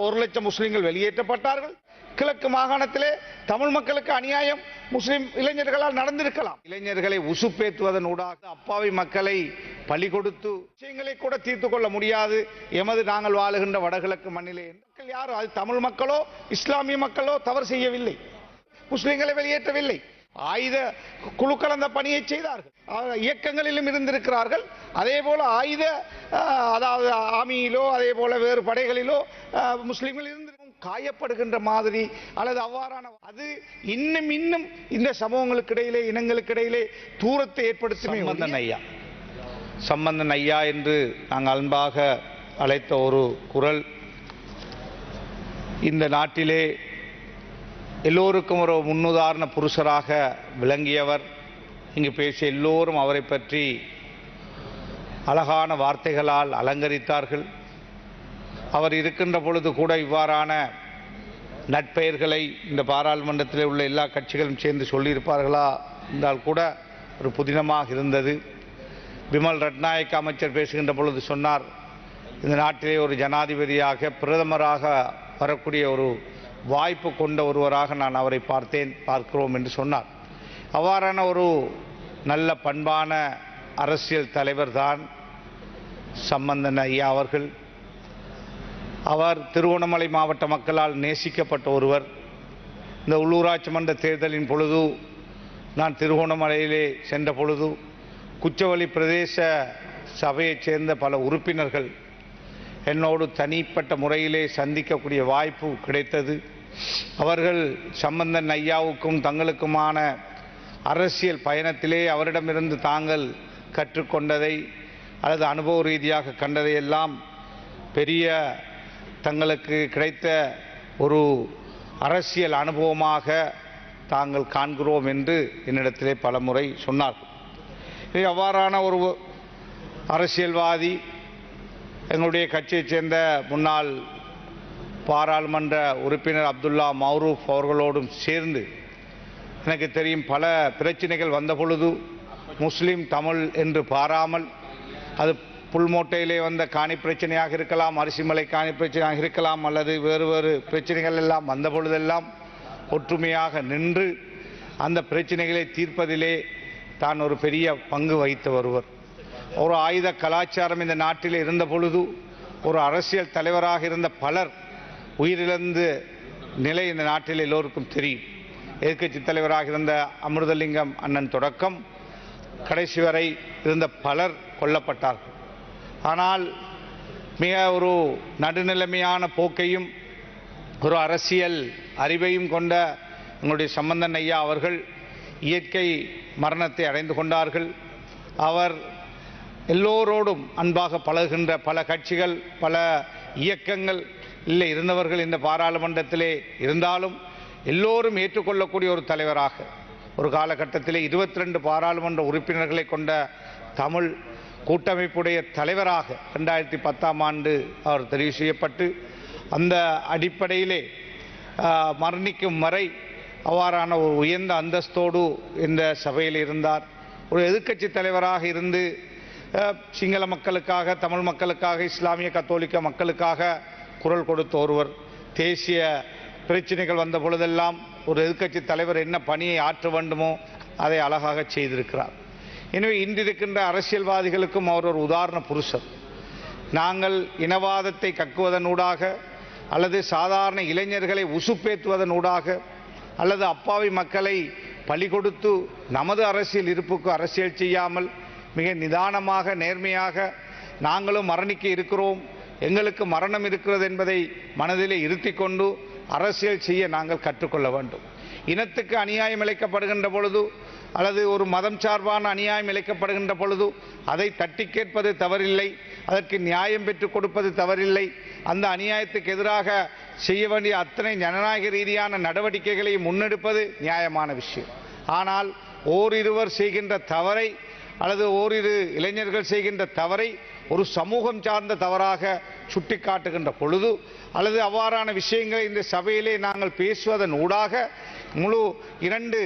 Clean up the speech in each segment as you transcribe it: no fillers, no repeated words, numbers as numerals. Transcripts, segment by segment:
1,00,000 முஸ்லிம்கள் வெளியேற்றப்பட்டார்கள். கிழக்கு மாகாணத்திலே தமிழ் மக்களுக்கு அநியாயம் முஸ்லிம் இளைஞர்களால் நடந்திருக்கலாம். இளைஞர்களை உசுப்பேற்றுவதன் ஊடாக அப்பாவி மக்களை பலி கொடுத்து விஷயங்களை கூட தீர்த்து கொள்ள முடியாது. நாங்கள் வாழுகின்ற வடகிழக்கு மண்ணிலே யாரும் அது தமிழ் மக்களோ இஸ்லாமிய மக்களோ தவறு செய்யவில்லை, முஸ்லிம்களை வெளியேற்றவில்லை. ஆயுத குழுக்கள் அந்த பணியை செய்தார்கள், இயக்கங்களிலும் இருந்திருக்கிறார்கள். அதே போல அதாவது ஆர்மியிலோ அதே போல வேறு படைகளிலோ முஸ்லிம்கள் இருந்திருக்கும். காயப்படுகின்ற மாதிரி அல்லது அவ்வாறான அது இன்னும் இந்த சமூகங்களுக்கு இடையிலே இனங்களுக்கு இடையிலே தூரத்தை ஏற்படுத்துமே. சம்பந்தன் ஐயா என்று நாங்கள் அன்பாக அழைத்த ஒரு குரல் இந்த நாட்டிலே எல்லோருக்கும் ஒரு முன்னுதாரண புருஷராக விளங்கியவர். இங்கு பேசிய எல்லோரும் அவரை பற்றி அழகான வார்த்தைகளால் அலங்கரித்தார்கள். அவர் இருக்கின்ற பொழுது கூட இவ்வாறான நட்பெயர்களை இந்த பாராளுமன்றத்தில் உள்ள எல்லா கட்சிகளும் சேர்ந்து சொல்லியிருப்பார்களா என்றால் கூட ஒரு புதினமாக இருந்தது. விமல் ரட்நாயக்க அமைச்சர் பேசுகின்ற பொழுது சொன்னார், இந்த நாட்டிலே ஒரு ஜனாதிபதியாக பிரதமராக வரக்கூடிய ஒரு வாய்ப்பு கொண்ட ஒருவராக நான் அவரை பார்க்கிறோம் என்று சொன்னார். அவ்வாறான ஒரு நல்ல பண்பான அரசியல் தலைவர் தான் சம்பந்தன் ஐயா அவர்கள். அவர் திருகோணமலை மாவட்ட மக்களால் நேசிக்கப்பட்ட ஒருவர். இந்த உள்ளூராட்சி மன்ற தேர்தலின் பொழுது நான் திருகோணமலையிலே சென்ற பொழுது குச்சவெளி பிரதேச சபையைச் சேர்ந்த பல உறுப்பினர்கள் என்னோடு தனிப்பட்ட முறையிலே சந்திக்கக்கூடிய வாய்ப்பு கிடைத்தது. அவர்கள் சம்பந்தன் ஐயாவுக்கும் தங்களுக்குமான அரசியல் பயணத்திலே அவரிடமிருந்து தாங்கள் கற்றுக்கொண்டதை அல்லது அனுபவ ரீதியாக கண்டதையெல்லாம் பெரிய தங்களுக்கு கிடைத்த ஒரு அரசியல் அனுபவமாக தாங்கள் காண்கிறோம் என்று என்னிடத்திலே பல முறை சொன்னார்கள். அவ்வாறான ஒரு அரசியல்வாதி எங்களுடைய கட்சியைச் சேர்ந்த முன்னாள் பாராளுமன்ற உறுப்பினர் அப்துல்லா மௌரூப் அவர்களோடும் சேர்ந்து எனக்கு தெரியும் பல பிரச்சனைகள் வந்த பொழுது முஸ்லீம் தமிழ் என்று பாராமல் அது புல்மோட்டையிலே வந்த காணி பிரச்சனையாக இருக்கலாம், அரிசிமலை காணி பிரச்சனையாக இருக்கலாம், அல்லது வேறு வேறு பிரச்சனைகள் எல்லாம் வந்த பொழுதெல்லாம் ஒற்றுமையாக நின்று அந்த பிரச்சனைகளை தீர்ப்பதிலே தான் ஒரு பெரிய பங்கு வகித்து வருவர். ஒரு ஆயுத கலாச்சாரம் இந்த நாட்டில் இருந்த பொழுது ஒரு அரசியல் தலைவராக இருந்த பலர் உயிரிழந்த நிலை இந்த நாட்டில் எல்லோருக்கும் தெரியும். எதிர்க்கட்சி தலைவராக இருந்த அமிர்தலிங்கம் அண்ணன் தொடக்கம் கடைசி வரை இருந்த பலர் கொல்லப்பட்டார்கள். ஆனால் மிக ஒரு நடுநிலைமையான போக்கையும் ஒரு அரசியல் அறிவையும் கொண்ட எங்களுடைய சம்பந்தன் ஐயா அவர்கள் இயற்கை மரணத்தை அடைந்து கொண்டார்கள். அவர் எல்லோரோடும் அன்பாக பழகுகின்ற பல கட்சிகள் பல இயக்கங்கள் இல்லை இருந்தவர்கள் இந்த பாராளுமன்றத்திலே இருந்தாலும் எல்லோரும் ஏற்றுக்கொள்ளக்கூடிய ஒரு தலைவராக ஒரு காலகட்டத்திலே 22 பாராளுமன்ற உறுப்பினர்களை கொண்ட தமிழ் கூட்டமைப்புடைய தலைவராக 2010ஆம் ஆண்டு அவர் தெரிவு செய்யப்பட்டு அந்த அடிப்படையிலே மரணிக்கும் வரை அவ்வாறான ஒரு உயர்ந்த அந்தஸ்தோடு இந்த சபையில் இருந்தார். ஒரு எதிர்க்கட்சி தலைவராக இருந்து சிங்கள மக்களுக்காக தமிழ் மக்களுக்காக இஸ்லாமிய கத்தோலிக்க மக்களுக்காக குரல் கொடுத்த ஒருவர். தேசிய பிரச்சனைகள் வந்த பொழுதெல்லாம் ஒரு எதிர்க்கட்சி தலைவர் என்ன பணியை ஆற்ற வேண்டுமோ அதை அழகாக செய்திருக்கிறார். எனவே இன்றிருக்கின்ற அரசியல்வாதிகளுக்கும் அவர் ஒரு உதாரண புருஷர். நாங்கள் இனவாதத்தை கக்குவதனூடாக அல்லது சாதாரண இளைஞர்களை உசுப்பேற்றுவதனூடாக அல்லது அப்பாவி மக்களை பலி கொடுத்து நமது அரசியல் இருப்புக்கு அரசியல் செய்யாமல் மிக நிதானமாக நேர்மையாக நாங்களும் மரணிக்க இருக்கிறோம், எங்களுக்கு மரணம் இருக்கிறது என்பதை மனதிலே இருத்தி கொண்டு அரசியல் செய்ய நாங்கள் கற்றுக்கொள்ள வேண்டும். இனத்துக்கு அநியாயம் இழைக்கப்படுகின்ற பொழுது அல்லது ஒரு மதம் சார்பான அநியாயம் இழைக்கப்படுகின்ற பொழுது அதை தட்டி கேட்பது தவறில்லை, அதற்கு நியாயம் பெற்றுக் கொடுப்பது தவறில்லை. அந்த அநியாயத்துக்கு எதிராக செய்ய வேண்டிய அத்தனை ஜனநாயக ரீதியான நடவடிக்கைகளை முன்னெடுப்பது நியாயமான விஷயம். ஆனால் ஓரிருவர் செய்கின்ற தவறை அல்லது ஓரிரு இளைஞர்கள் செய்கின்ற தவறை ஒரு சமூகம் சார்ந்த தவறாக சுட்டிக்காட்டுகின்ற பொழுது அல்லது அவ்வாறான விஷயங்களை இந்த சபையிலே நாங்கள் பேசுவதன் ஊடாக முழு 2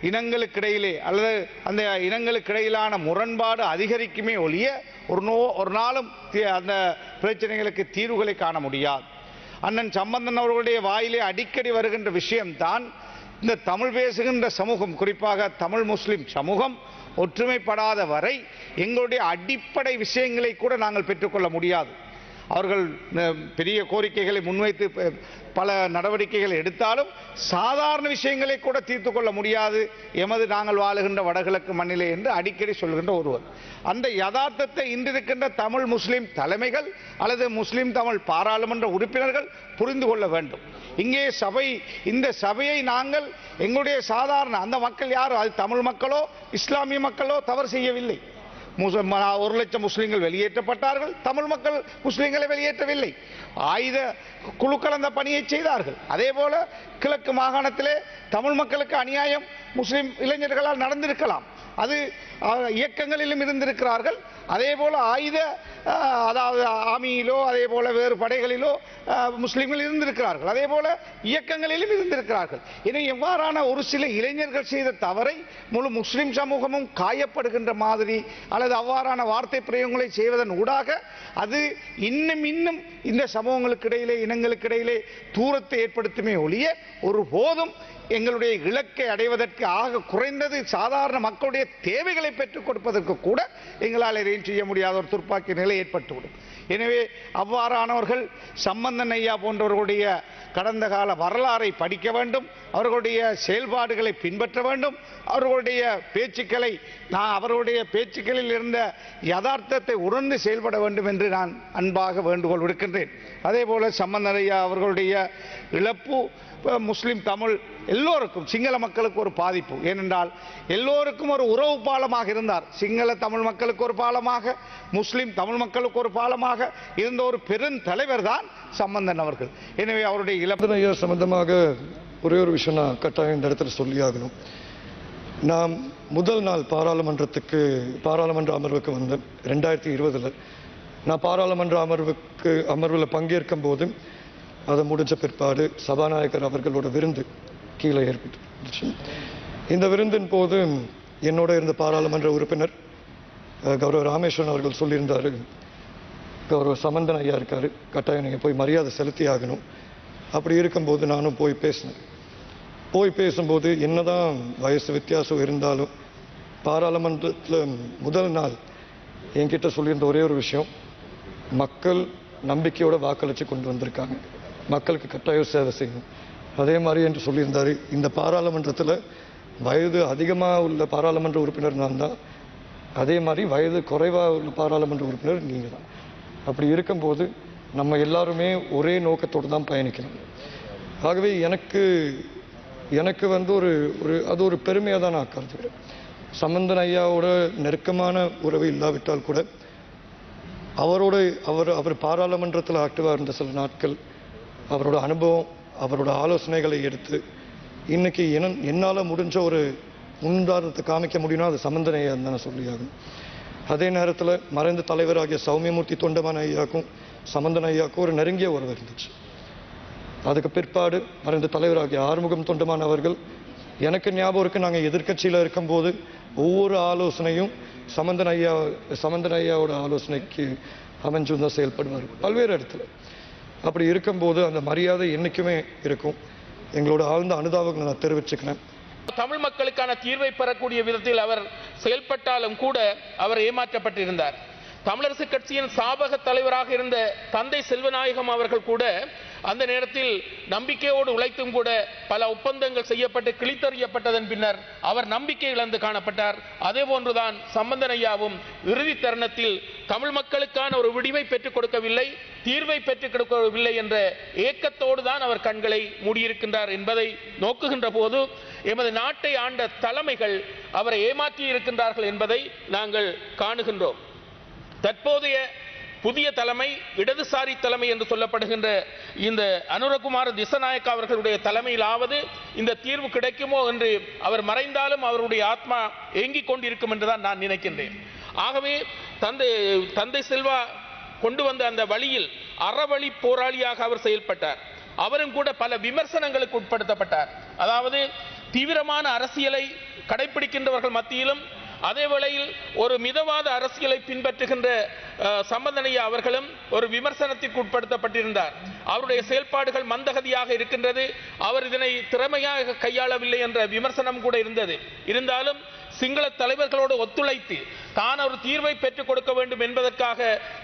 இனங்களுக்கிடையிலே அல்லது அந்த இனங்களுக்கிடையிலான முரண்பாடு அதிகரிக்குமே ஒழிய ஒரு நாளும் அந்த பிரச்சனைகளுக்கு தீர்வுகளை காண முடியாது. அண்ணன் சம்பந்தன் அவர்களுடைய வாயிலே அடிக்கடி வருகின்ற விஷயம்தான் இந்த தமிழ் பேசுகின்ற சமூகம், குறிப்பாக தமிழ் முஸ்லிம் சமூகம் ஒற்றுமைப்படாத வரை எங்களுடைய அடிப்படை விஷயங்களை கூட நாங்கள் பெற்றுக்கொள்ள முடியாது. அவர்கள் பெரிய கோரிக்கைகளை முன்வைத்து பல நடவடிக்கைகள் எடுத்தாலும் சாதாரண விஷயங்களை கூட தீர்த்து கொள்ள முடியாது எமது நாங்கள் வாழுகின்ற வடகிழக்கு மண்ணிலே என்று அடிக்கடி சொல்கின்ற ஒருவர். அந்த யதார்த்தத்தை இன்றிருக்கின்ற தமிழ் முஸ்லிம் தலைமைகள் அல்லது முஸ்லிம் தமிழ் பாராளுமன்ற உறுப்பினர்கள் புரிந்து கொள்ள வேண்டும். இங்கே இந்த சபையை நாங்கள் எங்களுடைய சாதாரண அந்த மக்கள் யார், அது தமிழ் மக்களோ இஸ்லாமிய மக்களோ தவறு செய்யவில்லை. 1 லட்சம் முஸ்லிம்கள் வெளியேற்றப்பட்டார்கள், தமிழ் மக்கள் முஸ்லிம்களை வெளியேற்றவில்லை. ஆயுத குழுக்கள் அந்த பணியை செய்தார்கள். அதே போல கிழக்கு மாகாணத்திலே தமிழ் மக்களுக்கு அநியாயம் முஸ்லிம் இளைஞர்களால் நடந்திருக்கலாம், அது இயக்கங்களிலும் இருந்திருக்கிறார்கள். அதே போல அதாவது ஆமியிலோ அதே போல வேறு படைகளிலோ முஸ்லிம்கள் இருந்திருக்கிறார்கள், அதே போல இயக்கங்களிலும் இருந்திருக்கிறார்கள். இனி எவ்வாறான ஒரு சில இளைஞர்கள் செய்த தவறை முழு முஸ்லிம் சமூகமும் காயப்படுகின்ற மாதிரி அல்லது அவ்வாறான வார்த்தை பிரயோகங்களை செய்வதன் ஊடாக அது இன்னும் இந்த சமூகங்களுக்கு இடையிலே இனங்களுக்கு இடையிலே தூரத்தை ஏற்படுத்துமே ஒழிய ஒருபோதும் எங்களுடைய இலக்கை அடைவதற்கு ஆக குறைந்தது சாதாரண மக்களுடைய தேவைகளை பெற்றுக் கொடுப்பதற்கு கூட எங்களால் எதையும் செய்ய முடியாத ஒரு துப்பாக்கி நிலை ஏற்பட்டுவிடும். எனவே அவ்வாறானவர்கள் சம்பந்தன் ஐயா போன்றவர்களுடைய கடந்த கால வரலாறை படிக்க வேண்டும், அவர்களுடைய செயல்பாடுகளை பின்பற்ற வேண்டும், அவர்களுடைய பேச்சுக்களில் இருந்த யதார்த்தத்தை உணர்ந்து செயல்பட வேண்டும் என்று நான் அன்பாக வேண்டுகோள் விடுக்கின்றேன். அதே போல சம்பந்தன் ஐயா அவர்களுடைய இழப்பு முஸ்லிம் தமிழ் எல்லோருக்கும், சிங்கள மக்களுக்கு ஒரு பாதிப்பு. ஏனென்றால் எல்லோருக்கும் ஒரு உறவு பாலமாக இருந்தார். சிங்கள தமிழ் மக்களுக்கு ஒரு பாலமாக, முஸ்லிம் தமிழ் மக்களுக்கு ஒரு பாலமாக இருந்த ஒரு பெருந்தலைவர் தான் சம்பந்தன் அவர்கள். எனவே அவருடைய இழப்பு சம்பந்தமாக ஒரே ஒரு விஷயம் நான் கட்டாயம் இந்த இடத்துல சொல்லியாகணும். நாம் முதல் நாள் பாராளுமன்ற அமர்வுக்கு வந்தேன் 2020. நான் பாராளுமன்ற அமர்வில் பங்கேற்கும் போது அதை முடிஞ்ச பிற்பாடு சபாநாயகர் அவர்களோட விருந்து கீழே ஏற்பட்டு, இந்த விருந்தின் போது என்னோட இருந்த பாராளுமன்ற உறுப்பினர் கௌரவ ராமேஸ்வரன் அவர்கள் சொல்லியிருந்தார், கௌரவ சம்பந்தன் ஐயா இருக்காரு, கட்டாயம் நீங்கள் போய் மரியாதை செலுத்தி ஆகணும். அப்படி இருக்கும்போது நானும் போய் பேசும்போது என்னதான் வயசு வித்தியாசம் இருந்தாலும் பாராளுமன்றத்தில் முதல் நாள் என்கிட்ட சொல்லியிருந்த ஒரே ஒரு விஷயம், மக்கள் நம்பிக்கையோட வாக்களித்து கொண்டு வந்திருக்காங்க, மக்களுக்கு கட்டாயம் சேவை செய்யணும். அதே மாதிரி என்று சொல்லியிருந்தார். இந்த பாராளுமன்றத்தில் வயது அதிகமாக உள்ள பாராளுமன்ற உறுப்பினர் நான் தான், அதே மாதிரி வயது குறைவாக உள்ள பாராளுமன்ற உறுப்பினர் நீங்கள் தான். அப்படி இருக்கும்போது நம்ம எல்லாருமே ஒரே நோக்கத்தோடு தான் பயணிக்கணும். ஆகவே எனக்கு வந்து அது ஒரு பெருமையாக தான் நான் கருதுகிறேன். சம்பந்தன் ஐயாவோட நெருக்கமான உறவு இல்லாவிட்டால் கூட அவர் பாராளுமன்றத்தில் ஆக்டிவாக இருந்த சில நாட்கள் அவரோட அனுபவம், அவரோட ஆலோசனைகளை எடுத்து இன்னைக்கு என்னால் முடிஞ்ச ஒரு முன்னுதாரணத்தை காமிக்க முடியும்னா அது சம்பந்தன் ஐயா தான் சொல்லியாகும். அதே நேரத்தில் மறைந்த தலைவராகிய சௌமியமூர்த்தி தொண்டமான் ஐயாக்கும் சம்பந்தன் ஐயாவுக்கும் ஒரு நெருங்கிய உறவு இருந்துச்சு. அதுக்கு பிற்பாடு மறைந்த தலைவராகிய ஆறுமுகம் தொண்டமான் அவர்கள், எனக்கு ஞாபகம் இருக்கு, நாங்கள் எதிர்கட்சியில் இருக்கும்போது ஒவ்வொரு ஆலோசனையும் சம்பந்தன் ஐயாவோட ஆலோசனைக்கு அமைஞ்சு தான் செயல்படுவார் பல்வேறு இடத்துல. அப்படி இருக்கும்போது அந்த மரியாதை என்னைக்குமே இருக்கும். எங்களோட ஆழ்ந்த அனுதாபங்களை நான் தெரிவிச்சுக்கிறேன். தமிழ் மக்களுக்கான தீர்வை பெறக்கூடிய விதத்தில் அவர் செயல்பட்டாலும் கூட அவர் ஏமாற்றப்பட்டிருந்தார். தமிழரசு கட்சியின் சாபக தலைவராக இருந்த தந்தை செல்வநாயகம் அவர்கள் கூட அந்த நேரத்தில் நம்பிக்கையோடு உழைத்தும் கூட பல ஒப்பந்தங்கள் செய்யப்பட்டு கிழித்தறியப்பட்டதன் பின்னர் அவர் நம்பிக்கை இழந்து காணப்பட்டார். அதே போன்றுதான் சம்பந்தன் ஐயாவும் இறுதி தருணத்தில் தமிழ் மக்களுக்கான ஒரு விடிவை பெற்றுக் கொடுக்கவில்லை, தீர்வை பெற்றுக் கொடுக்கவில்லை என்ற ஏக்கத்தோடு தான் அவர் கண்களை மூடியிருக்கின்றார் என்பதை நோக்குகின்ற போது எமது நாட்டை ஆண்ட தலைமைகள் அவரை ஏமாற்றி இருக்கின்றார்கள் என்பதை நாங்கள் காணுகின்றோம். தற்போதைய புதிய தலைமை இடதுசாரி தலைமை என்று சொல்லப்படுகின்ற இந்த அனுரகுமார திசநாயக்கா அவர்களுடைய தலைமையிலாவது இந்த தீர்வு கிடைக்குமோ என்று அவர் மறைந்தாலும் அவருடைய ஆத்மா ஏங்கிக் கொண்டிருக்கும் என்றுதான் நான் நினைக்கின்றேன். ஆகவே தந்தை செல்வா கொண்டு வந்த அந்த வழியில் அறவழி போராளியாக அவர் செயல்பட்டார். அவரும் கூட பல விமர்சனங்களுக்கு உட்படுத்தப்பட்டார். அதாவது தீவிரமான அரசியலை கடைபிடிக்கின்றவர்கள் மத்தியிலும் அதே வேளையில் ஒரு மிதவாத அரசியலை பின்பற்றுகின்ற சம்பந்தனையா அவர்களும் ஒரு விமர்சனத்திற்கு உட்படுத்தப்பட்டிருந்தார். அவருடைய செயல்பாடுகள் மந்தகதியாக இருக்கின்றது, அவர் இதனை திறமையாக கையாளவில்லை என்ற விமர்சனம் கூட இருந்தது. இருந்தாலும் சிங்கள தலைவர்களோடு ஒத்துழைத்து தான் ஒரு தீர்வை பெற்றுக் கொடுக்க வேண்டும் என்பதற்காக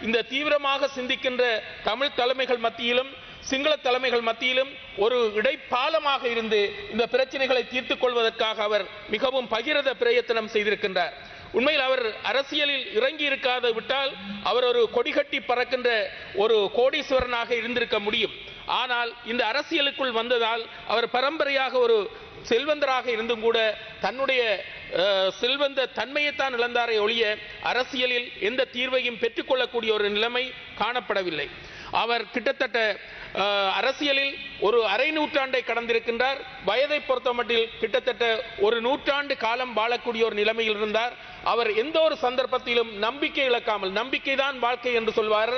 இந்த தீவிரமாக சிந்திக்கின்ற தமிழ் தலைமைகள் மத்தியிலும் சிங்கள தலைமைகள் மத்தியிலும் ஒரு இடைப்பாலமாக இருந்து இந்த பிரச்சனைகளை தீர்த்துக் கொள்வதற்காக அவர் மிகவும் பகிரத பிரயத்தனம் செய்திருக்கின்றார். உண்மையில் அவர் அரசியலில் இறங்கி இருக்காது விட்டால் அவர் ஒரு கொடிகட்டி பறக்கின்ற ஒரு கோடீஸ்வரனாக இருந்திருக்க முடியும். ஆனால் இந்த அரசியலுக்குள் வந்ததால் அவர் பரம்பரையாக ஒரு செல்வந்தராக இருந்தும் கூட தன்னுடைய செல்வந்த தன்மையைத்தான் இழந்தாரே ஒழிய அரசியலில் எந்த தீர்வையும் பெற்றுக்கொள்ளக்கூடிய ஒரு நிலைமை காணப்படவில்லை. அவர் கிட்டத்தட்ட அரசியலில் ஒரு அரை நூற்றாண்டை கடந்திருக்கின்றார். வயதை பொறுத்தமட்டில் கிட்டத்தட்ட ஒரு நூற்றாண்டு காலம் வாழக்கூடிய ஒரு நிலைமையில் இருந்தார். அவர் எந்த ஒரு சந்தர்ப்பத்திலும் நம்பிக்கை இழக்காமல், நம்பிக்கைதான் வாழ்க்கை என்று சொல்வார்.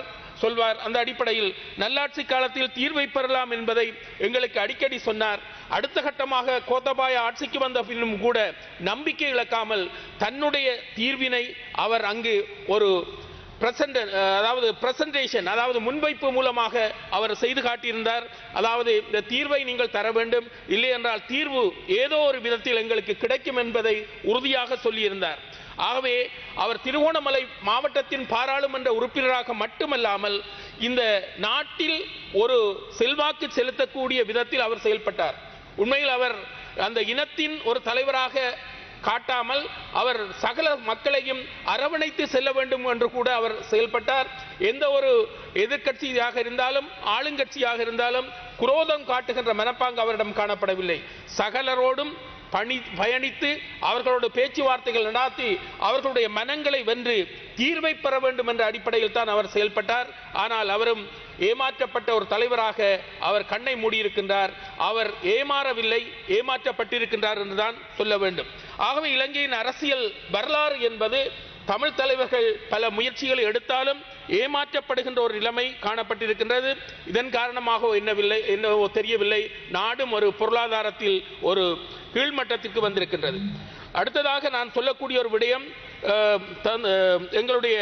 அந்த அடிப்படையில் நல்லாட்சி காலத்தில் தீர்வை பெறலாம் என்பதை எங்களுக்கு அடிக்கடி சொன்னார். அடுத்த கட்டமாக கோத்தபாய ஆட்சிக்கு வந்த பின்னும் கூட நம்பிக்கை இழக்காமல் தன்னுடைய தீர்வினை அவர் அங்கு ஒரு அதாவது முன்வைப்பு மூலமாக அவர் செய்து காட்டியிருந்தார். அதாவது இந்த தீர்வை நீங்கள் தர வேண்டும், இல்லை என்றால் தீர்வு ஏதோ ஒரு விதத்தில் எங்களுக்கு கிடைக்கும் என்பதை உறுதியாக சொல்லியிருந்தார். ஆகவே அவர் திருகோணமலை மாவட்டத்தின் பாராளுமன்ற உறுப்பினராக மட்டுமல்லாமல் இந்த நாட்டில் ஒரு செல்வாக்கு செலுத்தக்கூடிய விதத்தில் அவர் செயல்பட்டார். உண்மையில் அவர் அந்த இனத்தின் ஒரு தலைவராக காட்டாமல் அவர் சகல மக்களையும் அரவணைத்து செல்ல வேண்டும் என்று கூட அவர் செயல்பட்டார். எந்த ஒரு எதிர்க்கட்சியாக இருந்தாலும் ஆளுங்கட்சியாக இருந்தாலும் குரோதம் காட்டுகின்ற மனப்பாங்கு அவரிடம் காணப்படவில்லை. சகலரோடும் பயணித்து அவர்களோட பேச்சுவார்த்தைகள் நடாத்தி அவர்களுடைய மனங்களை வென்று தீர்வை பெற வேண்டும் என்ற அடிப்படையில் தான் அவர் செயல்பட்டார். ஆனால் அவரும் ஏமாற்றப்பட்ட ஒரு தலைவராக அவர் கண்ணை மூடியிருக்கின்றார். அவர் ஏமாறவில்லை, ஏமாற்றப்பட்டிருக்கின்றார் என்றுதான் சொல்ல வேண்டும். ஆகவே இலங்கையின் அரசியல் வரலாறு என்பது தமிழ் தலைவர்கள் பல முயற்சிகளை எடுத்தாலும் ஏமாற்றப்படுகின்ற ஒரு நிலைமை காணப்பட்டிருக்கின்றது. இதன் காரணமாக என்னவோ தெரியவில்லை, நாடும் ஒரு பொருளாதாரத்தில் ஒரு கீழ்மட்டத்திற்கு வந்திருக்கின்றது. அடுத்ததாக நான் சொல்லக்கூடிய ஒரு விடயம், எங்களுடைய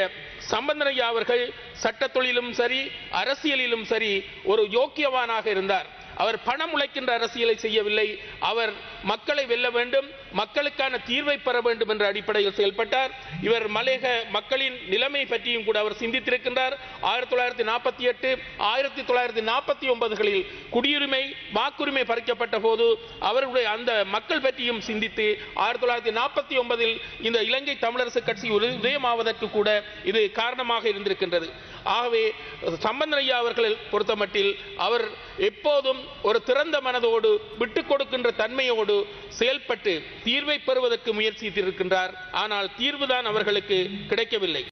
சம்பந்தனையா அவர்கள் சட்ட தொழிலும் சரி அரசியலிலும் சரி ஒரு யோக்கியவானாக இருந்தார். அவர் பணம் உழைக்கின்ற அரசியலை செய்யவில்லை. அவர் மக்களை வெல்ல வேண்டும், மக்களுக்கான தீர்வை பெற வேண்டும் என்ற அடிப்படையில் செயல்பட்டார். இவர் மலையக மக்களின் நிலைமை பற்றியும் கூட அவர் சிந்தித்திருக்கின்றார். 1948 1949களில் குடியுரிமை வாக்குரிமை பறிக்கப்பட்ட போது அவர்களுடைய அந்த மக்கள் பற்றியும் சிந்தித்து 1949இல் இந்த இலங்கை தமிழரசு கட்சி உதயமாவதற்கு கூட இது காரணமாக இருந்திருக்கின்றது. ஆகவே சம்பந்தனையா அவர்கள் பொறுத்தமட்டில் அவர் எப்போதும் ஒரு திறந்த மனதோடு விட்டுக் கொடுக்கின்ற தன்மையோடு செயல்பட்டு தீர்வை பெறுவதற்கு முயற்சித்திருக்கின்றார். ஆனால் தீர்வுதான் அவர்களுக்கு கிடைக்கவில்லை.